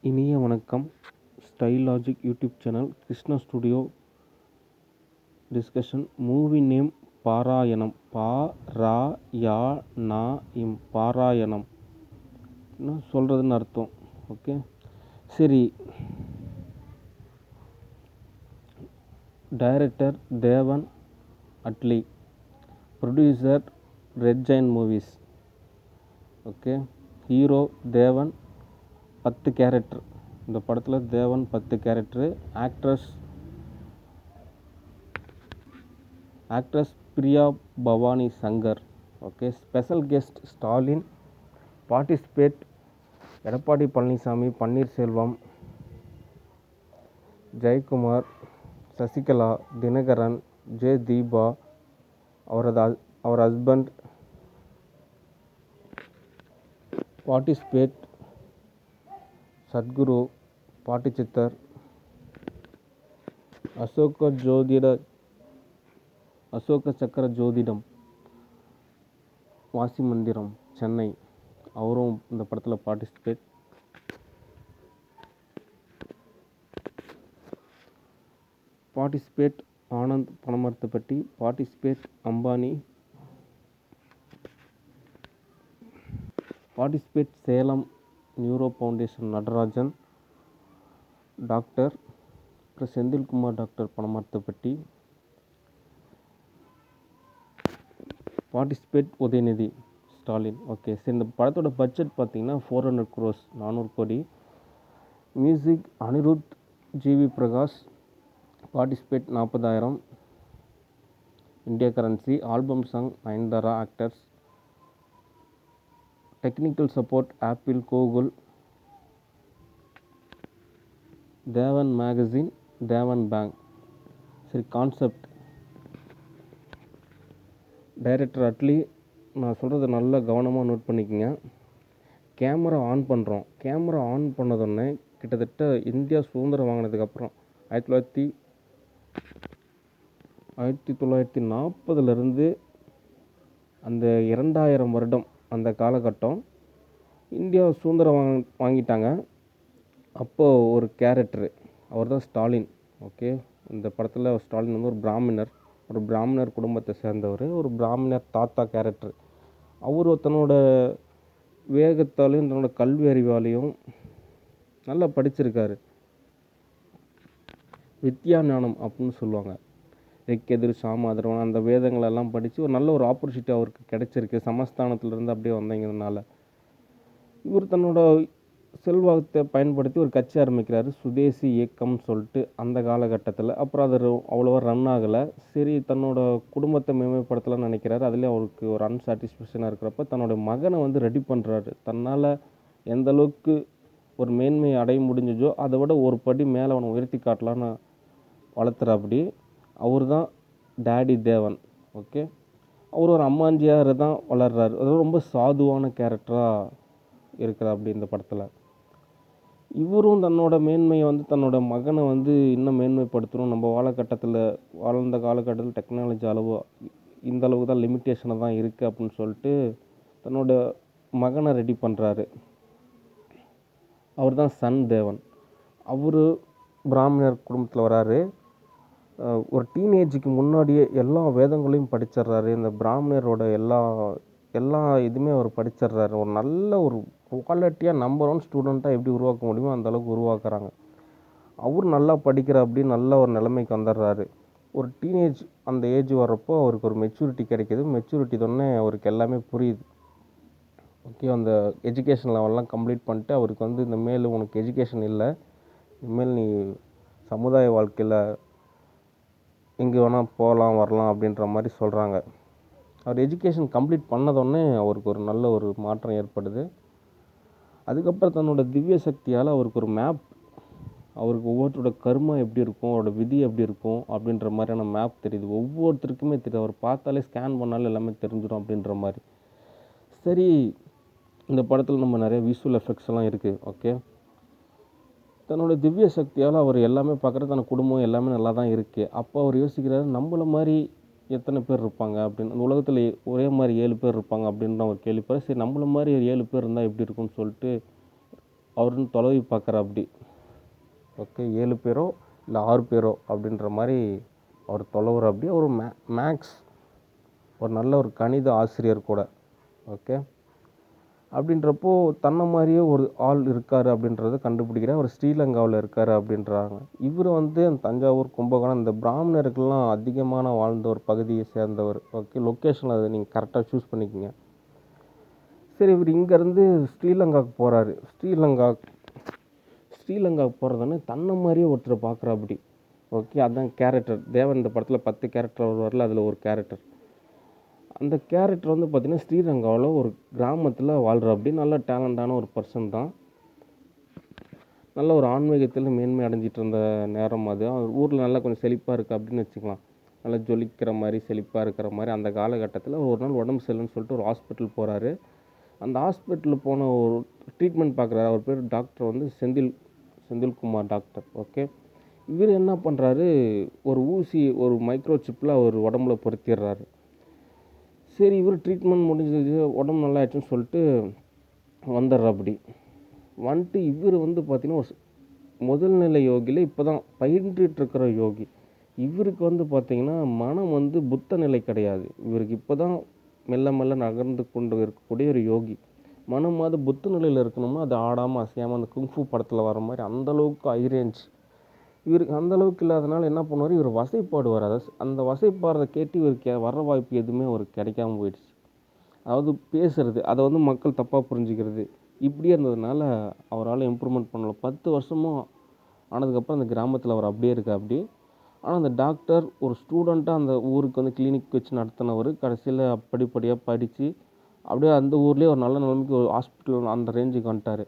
இனிய வணக்கம். Style logic YouTube channel Krishna studio discussion. Movie name Parayanam. பா-ரா-யா-நா-இம். பாராயணம் சொல்கிறதுன்னு அர்த்தம். ஓகே, சரி. Director Devan Atlee. Producer red giant movies. Okay, hero Devan. 10 character இந்த படத்தில். Devan 10 character. Actress Priya Bhavani Shankar. Okay, special guest Stalin. Participate Edappadi Palaniswami, Panneerselvam, Jayakumar, Sasikala, Dhinakaran, J Deepa, அவர் ஹஸ்பண்ட். பார்ட்டிசிபேட் சத்குரு, பாட்டிச்சித்தர், அசோக சக்கர ஜோதிடம், வாசி மந்திரம், சென்னை. அவரும் இந்த படத்தில் participate. Anand Panamarathupatti. Participate Ambani. Participate Salem neuro foundation Natarajan. Doctor Senthilkumar, doctor Panamarathupatti. Participate Udhayanidhi Stalin. Okay, சரி. இந்த படத்தோட பட்ஜெட் பார்த்தீங்கன்னா 400 crores, 400 கோடி. Music Anirudh, GV Prakash. Participate 40,000 India currency. Album song Nayanthara. Actors technical support Apple, Google. Devan magazine, Devan bank. சரி, கான்செப்ட். டைரக்டர் அட்லி. நான் சொல்கிறத நல்லா கவனமாக நோட் பண்ணிக்கோங்க. கேமரா ஆன் பண்ணுறோம். கேமரா ஆன் பண்ணதொடனே கிட்டத்தட்ட இந்தியா சுதந்திரம் வாங்கினதுக்கப்புறம் 1940 அந்த 2000 வருடம் அந்த காலகட்டம் இந்தியா சுதந்திரம் வாங்கிட்டாங்க. அப்போது ஒரு கேரக்டரு, அவர் தான் ஸ்டாலின். ஓகே, இந்த படத்தில் ஸ்டாலின் வந்து ஒரு பிராமணர் குடும்பத்தை சேர்ந்தவர். ஒரு பிராமணர் தாத்தா கேரக்டர். அவர் தன்னோட வேகத்தாலையும் தன்னோட கல்வி அறிவாலையும் நல்லா படிச்சிருக்காரு. வித்யா ஞானம் அப்படின்னு சொல்லுவாங்க. ரிக்கெதிர், சாமாதர்வன், அந்த வேதங்களெல்லாம் படித்து ஒரு நல்ல ஒரு ஆப்பர்ச்சுனிட்டி அவருக்கு கிடைச்சிருக்கு. சமஸ்தானத்திலேருந்து அப்படியே வந்தீங்கிறதுனால இவர் தன்னோட செல்வாக்கத்தை பயன்படுத்தி ஒரு கட்சி ஆரம்பிக்கிறாரு, சுதேசி இயக்கம்னு சொல்லிட்டு அந்த காலகட்டத்தில். அப்புறம் அது அவ்வளோவா ரன் ஆகலை. சரி, தன்னோட குடும்பத்தை மேம்படுத்தலாம்னு நினைக்கிறாரு. அதுலேயே அவருக்கு ஒரு அன்சாட்டிஸ்ஃபேக்ஷனாக இருக்கிறப்ப தன்னோட மகனை வந்து ரெடி பண்ணுறாரு. தன்னால் எந்த அளவுக்கு ஒரு மேன்மையை அடைய முடிஞ்சதோ அதை விட ஒரு படி மேலே அவனை உயர்த்தி காட்டலான்னு வளர்த்துறாப்படி. அவர் தான் டேடி தேவன். ஓகே, அவர் ஒரு அம்மாஞ்சியார் தான் வளர்றாரு. அது ரொம்ப சாதுவான கேரக்டராக இருக்கிறார் அப்படி இந்த படத்தில். இவரும் தன்னோட மேன்மையை வந்து தன்னோட மகனை வந்து இன்னும் மேன்மைப்படுத்தணும். நம்ம வாழ்ந்த காலகட்டத்தில் டெக்னாலஜி அளவு இந்த அளவுக்கு தான் லிமிட்டேஷனாக தான் இருக்குது அப்படின்னு சொல்லிட்டு தன்னோட மகனை ரெடி பண்ணுறாரு. அவர் தான் சன் தேவன். அவர் பிராமணர் குடும்பத்தில் வராரு. ஒரு டீனேஜுக்கு முன்னாடியே எல்லா வேதங்களையும் படிச்சிடுறாரு. இந்த பிராமணரோட எல்லா இதுவுமே அவர் படிச்சிடுறாரு. ஒரு நல்ல ஒரு குவாலிட்டியாக நம்பர் 1 ஸ்டூடெண்ட்டாக எப்படி உருவாக்க முடியுமோ அந்தளவுக்கு உருவாக்குறாங்க. அவர் நல்லா படிக்கிற அப்படி நல்ல ஒரு நிலைமைக்கு வந்துடுறாரு. ஒரு டீனேஜ் அந்த ஏஜ் வர்றப்போ அவருக்கு ஒரு மெச்சூரிட்டி கிடைக்கிது. மெச்சூரிட்டி தானே அவருக்கு எல்லாமே புரியுது. ஓகே, அந்த எஜுகேஷன் லெவல்லாம் கம்ப்ளீட் பண்ணிட்டு அவருக்கு வந்து இனிமேல் உனக்கு எஜுகேஷன் இல்லை, இனிமேல் நீ சமுதாய வாழ்க்கையில் எங்கே வேணால் போகலாம் வரலாம் அப்படின்ற மாதிரி சொல்கிறாங்க. அவர் எஜுகேஷன் கம்ப்ளீட் பண்ணதோடனே அவருக்கு ஒரு நல்ல ஒரு மாற்றம் ஏற்படுது. அதுக்கப்புறம் தன்னோட திவ்ய சக்தியால் அவருக்கு ஒரு மேப், அவருக்கு ஒவ்வொருத்தரோட கர்மா எப்படி இருக்கும், அவரோட விதி எப்படி இருக்கும் அப்படின்ற மாதிரியான மேப் தெரியுது. ஒவ்வொருத்தருக்குமே தெரியுது. அவர் பார்த்தாலே ஸ்கேன் பண்ணாலும் எல்லாமே தெரிஞ்சிடும் அப்படின்ற மாதிரி. சரி, இந்த படத்தில் நம்ம நிறைய விஷுவல் எஃபெக்ட்ஸ் எல்லாம் இருக்குது. ஓகே, தன்னோட திவ்ய சக்தியால் அவர் எல்லாமே பார்க்குறது, தன்னோட குடும்பம் எல்லாமே நல்லா தான் இருக்குது. அப்போ அவர் யோசிக்கிறாரு, நம்மள மாதிரி எத்தனை பேர் இருப்பாங்க அப்படின்னு. அந்த உலகத்தில் ஒரே மாதிரி 7 பேர் இருப்பாங்க அப்படின்னு அவர் கேள்விப்படுற. சரி, நம்மள மாதிரி 7 பேர் இருந்தால் எப்படி இருக்கும்னு சொல்லிட்டு அவருன்னு தொலைவி பார்க்குறாப்படி. ஓகே, 7 பேரோ இல்லை 6 பேரோ அப்படின்ற மாதிரி அவர் தொலைவுறாப்படி. அவர் மேக்ஸ் ஒரு நல்ல ஒரு கணித ஆசிரியர் கூட. ஓகே, அப்படின்றப்போ தன்னை மாதிரியே ஒரு ஆள் இருக்கார் அப்படின்றத கண்டுபிடிக்கிறேன். அவர் ஸ்ரீலங்காவில் இருக்கார் அப்படின்றாங்க. இவர் வந்து தஞ்சாவூர், கும்பகோணம் இந்த பிராமணர்கள்லாம் அதிகமான வாழ்ந்த ஒரு பகுதியை சேர்ந்தவர். ஓகே, லொக்கேஷன் அதை நீங்கள் கரெக்டாக சூஸ் பண்ணிக்கோங்க. சரி, இவர் இங்கேருந்து ஸ்ரீலங்காவுக்கு போகிறாரு. ஸ்ரீலங்காவுக்கு போகிறதானே தன்னை மாதிரியே ஒருத்தரை பார்க்குறாப்படி. ஓகே, அதுதான் கேரக்டர். தேவன் இந்த படத்தில் 10 கேரக்டர் வருவார்ல, அதில் ஒரு கேரக்டர். அந்த கேரக்டர் வந்து பார்த்திங்கன்னா ஸ்ரீலங்காவில் ஒரு கிராமத்தில் வாழ்கிறாப்படி. நல்ல டேலண்டான ஒரு பர்சன் தான். நல்ல ஒரு ஆன்மீகத்தில் மேன்மை அடைஞ்சிட்டு இருந்த நேரம் அது. அவர் ஊரில் நல்லா கொஞ்சம் செழிப்பாக இருக்குது அப்படின்னு வச்சுக்கலாம். நல்லா ஜொலிக்கிற மாதிரி செழிப்பாக இருக்கிற மாதிரி அந்த காலகட்டத்தில் ஒரு நாள் உடம்பு சரியில்லைன்னு சொல்லிட்டு ஒரு ஹாஸ்பிட்டல் போகிறாரு. அந்த ஹாஸ்பிட்டலில் போன ஒரு ட்ரீட்மெண்ட் பார்க்குறாரு. அவர் பேர் டாக்டர் வந்து செந்தில்குமார் டாக்டர். ஓகே, இவர் என்ன பண்ணுறாரு, ஒரு ஊசி ஒரு மைக்ரோ சிப்பில் அவர் உடம்புல பொருத்திடுறாரு. சரி, இவர் ட்ரீட்மெண்ட் முடிஞ்சது, உடம்பு நல்லா ஆயிடுச்சுன்னு சொல்லிட்டு வந்துடுறாப்படி. வந்துட்டு இவர் வந்து பார்த்திங்கன்னா ஒரு முதல் நிலை யோகியில் இப்போ தான் பயின்றுட்டு இருக்கிற யோகி. இவருக்கு வந்து பார்த்திங்கன்னா மனம் வந்து புத்த நிலை கிடையாது. இவருக்கு இப்போ தான் மெல்ல மெல்ல நகர்ந்து கொண்டு இருக்கக்கூடிய ஒரு யோகி. மனமாவது புத்த நிலையில் இருக்கணும்னா அது ஆடாமல் அசையாமல் அந்த குங்ஃபு படத்தில் வர மாதிரி அந்தளவுக்கு ஹைரேஞ்ச். இவருக்கு அந்தளவுக்கு இல்லாதனால என்ன பண்ணுவார், இவர் வசைப்பாடுவார். அதாவது அந்த வசைப்பாடுறதை கேட்டு இவருக்கு வர வாய்ப்பு எதுவுமே அவருக்கு கிடைக்காம போயிடுச்சு. அதாவது பேசுகிறது, அதை வந்து மக்கள் தப்பாக புரிஞ்சுக்கிறது, இப்படியே இருந்ததுனால அவரால் இம்ப்ரூவ்மெண்ட் பண்ணல. 10 வருஷமும் ஆனதுக்கப்புறம் அந்த கிராமத்தில் அவர் அப்படியே அப்படி. ஆனால் அந்த டாக்டர் ஒரு ஸ்டூடெண்ட்டாக அந்த ஊருக்கு வந்து கிளினிக் வச்சு நடத்தினவர் கடைசியில் படிப்படியாக படித்து அப்படியே அந்த ஊர்லேயே ஒரு நல்ல நிலைமைக்கு ஒரு ஹாஸ்பிட்டல் அந்த ரேஞ்சுக்கு வந்துட்டார்.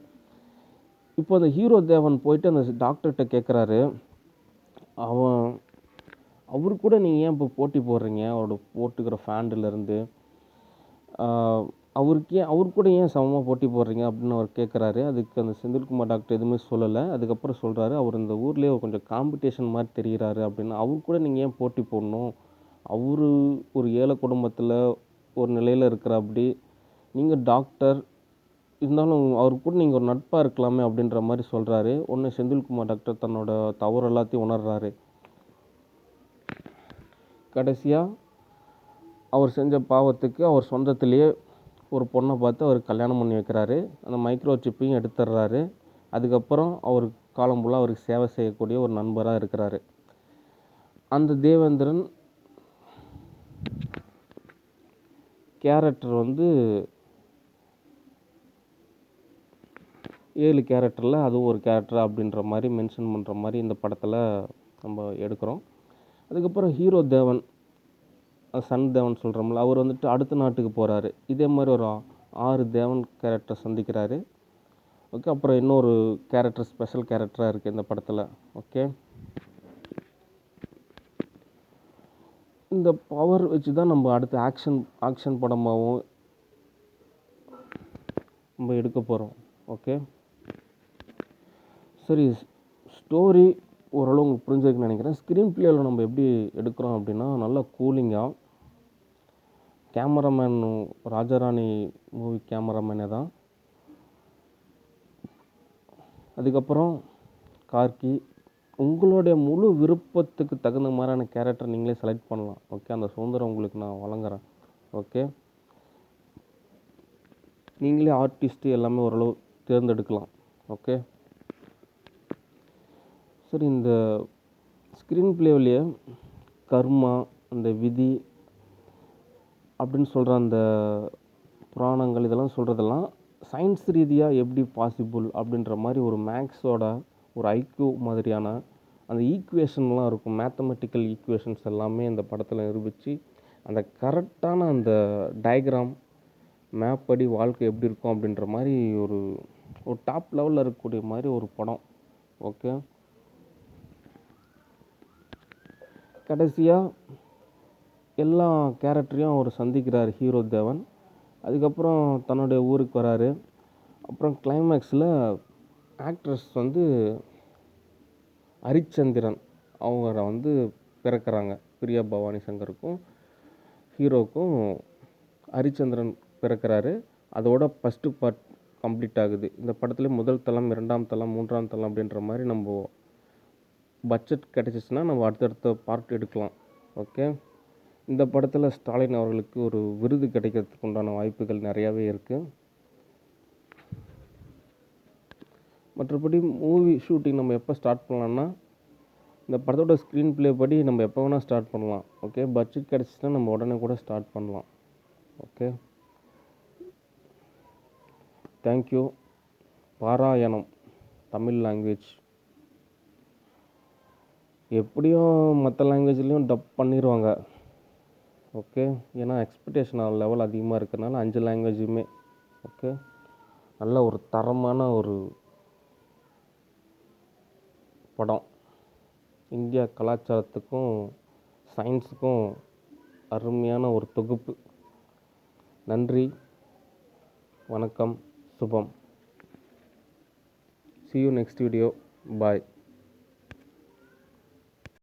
இப்போ அந்த ஹீரோ தேவன் போயிட்டு அந்த டாக்டர்கிட்ட கேட்குறாரு, அவரு கூட நீங்கள் ஏன் இப்போ போட்டி போடுறீங்க, அவரோட போட்டுக்கிற ஃபேண்ட்லேருந்து அவர் கூட ஏன் சமமாக போட்டி போடுறீங்க அப்படின்னு அவர் கேட்குறாரு. அதுக்கு அந்த செந்தில்குமார் டாக்டர் எதுவுமே சொல்லலை. அதுக்கப்புறம் சொல்கிறாரு, அவர் இந்த ஊர்லேயே கொஞ்சம் காம்படிஷன் மாதிரி தெரிகிறாரு அப்படின்னு. அவர் கூட நீங்கள் ஏன் போட்டி போடணும், அவர் ஒரு ஏழை குடும்பத்தில் ஒரு நிலையில் இருக்கிறாப்படி, நீங்கள் டாக்டர் இருந்தாலும் அவர் கூட நீங்கள் ஒரு நட்பாக இருக்கலாமே அப்படின்ற மாதிரி சொல்கிறாரு. ஒன்று செந்தில்குமார் டாக்டர் தன்னோட தவறு எல்லாத்தையும் உணர்றாரு. கடைசியாக அவர் செஞ்ச பாவத்துக்கு அவர் சொந்தத்திலேயே ஒரு பொண்ணை பார்த்து அவர் கல்யாணம் பண்ணி வைக்கிறாரு. அந்த மைக்ரோ சிப்பையும் எடுத்துடுறாரு. அதுக்கப்புறம் அவர் காலம் ஃபுல்லாக அவருக்கு சேவை செய்யக்கூடிய ஒரு நண்பராக இருக்கிறாரு. அந்த தேவேந்திரன் கேரக்டர் வந்து 7 கேரக்டரில் அதுவும் ஒரு கேரக்டர் அப்படின்ற மாதிரி மென்ஷன் பண்ணுற மாதிரி இந்த படத்தில் நம்ம எடுக்கிறோம். அதுக்கப்புறம் ஹீரோ தேவன், சன் தேவன் சொல்கிறோம்ல, அவர் வந்துட்டு அடுத்த நாட்டுக்கு போகிறாரு. இதே மாதிரி ஒரு 6 தேவன் கேரக்டர் சந்திக்கிறாரு. ஓகே, அப்புறம் இன்னொரு கேரக்டர் ஸ்பெஷல் கேரக்டராக இருக்குது இந்த படத்தில். ஓகே, இந்த பவர் வச்சு தான் நம்ம அடுத்த ஆக்ஷன் படமாகவும் நம்ம எடுக்க போகிறோம். ஓகே, சரி, ஸ்டோரி ஓரளவு உங்களுக்கு புரிஞ்சிருக்குன்னு நினைக்கிறேன். ஸ்க்ரீன் பிளேயில் நம்ம எப்படி எடுக்கிறோம் அப்படின்னா, நல்லா கூலிங்காக கேமராமேன் ராஜாராணி மூவி கேமராமேனே தான். அதுக்கப்புறம் கார்கி, உங்களுடைய முழு விருப்பத்துக்கு தகுந்த மாதிரியான கேரக்டர் நீங்களே செலக்ட் பண்ணலாம். ஓகே, அந்த சுதந்திரம் உங்களுக்கு நான் வழங்குறேன். ஓகே, நீங்களே ஆர்டிஸ்ட்டு எல்லாமே ஓரளவு தேர்ந்தெடுக்கலாம். ஓகே, சரி, இந்த ஸ்க்ரீன் பிளேவிலேயே கர்மா, அந்த விதி அப்படின்னு சொல்கிற அந்த புராணங்கள் இதெல்லாம் சொல்கிறதெல்லாம் சயின்ஸ் ரீதியாக எப்படி பாசிபிள் அப்படின்ற மாதிரி ஒரு மேக்ஸோட ஒரு ஐக்யூ மாதிரியான அந்த ஈக்குவேஷன்லாம் இருக்கும். மேத்தமெட்டிக்கல் ஈக்குவேஷன்ஸ் எல்லாமே இந்த படத்தில் நிரூபித்து அந்த கரெக்டான அந்த டயக்ராம் மேப் படி வாழ்க்கை எப்படி இருக்கும் அப்படின்ற மாதிரி ஒரு டாப் லெவலில் இருக்கக்கூடிய மாதிரி ஒரு படம். ஓகே, கடைசியாக எல்லா கேரக்டரையும் அவர் சந்திக்கிறார் ஹீரோ தேவன். அதுக்கப்புறம் தன்னுடைய ஊருக்கு வராரு. அப்புறம் கிளைமேக்ஸில் ஆக்ட்ரஸ் வந்து ஹரிச்சந்திரன் அவங்கள வந்து பிறக்கிறாங்க. பிரியா பவானி சங்கருக்கும் ஹீரோக்கும் ஹரிச்சந்திரன் பிறக்கிறாரு. அதோட ஃபஸ்ட்டு பார்ட் கம்ப்ளீட் ஆகுது. இந்த படத்துல முதல் தளம், 2ஆம் தளம், 3ஆம் தளம் அப்படின்ற மாதிரி நம்ம பட்ஜெட் கிடச்சிச்சின்னா நம்ம அடுத்தடுத்த பார்ட் எடுக்கலாம். ஓகே. இந்த படத்தில் ஸ்டாலின் அவர்களுக்கு ஒரு விருது கிடைக்கிறதுக்கு உண்டான வாய்ப்புகள் நிறையாவே இருக்குது. மற்றபடி மூவி ஷூட்டிங் நம்ம எப்போ ஸ்டார்ட் பண்ணலான்னா, இந்த படத்தோட ஸ்க்ரீன் ப்ளே படி நம்ம எப்போ வேணால் ஸ்டார்ட் பண்ணலாம். ஓகே. பட்ஜெட் கிடச்சிச்சின்னா நம்ம உடனே கூட ஸ்டார்ட் பண்ணலாம். ஓகே. தேங்க்யூ. பாராயணம் தமிழ் லாங்குவேஜ் எப்படியும் மற்ற லாங்குவேஜ்லேயும் டப் பண்ணிடுவாங்க. ஓகே. ஏன்னா எக்ஸ்பெக்டேஷன் லெவல் அதிகமாக இருக்கிறதுனால 5 லாங்குவேஜுமே ஓகே நல்ல ஒரு தரமான ஒரு படம். இந்தியா கலாச்சாரத்துக்கும் சயின்ஸுக்கும் அருமையான ஒரு தொகுப்பு. நன்றி, வணக்கம், சுபம். See you next video. Bye.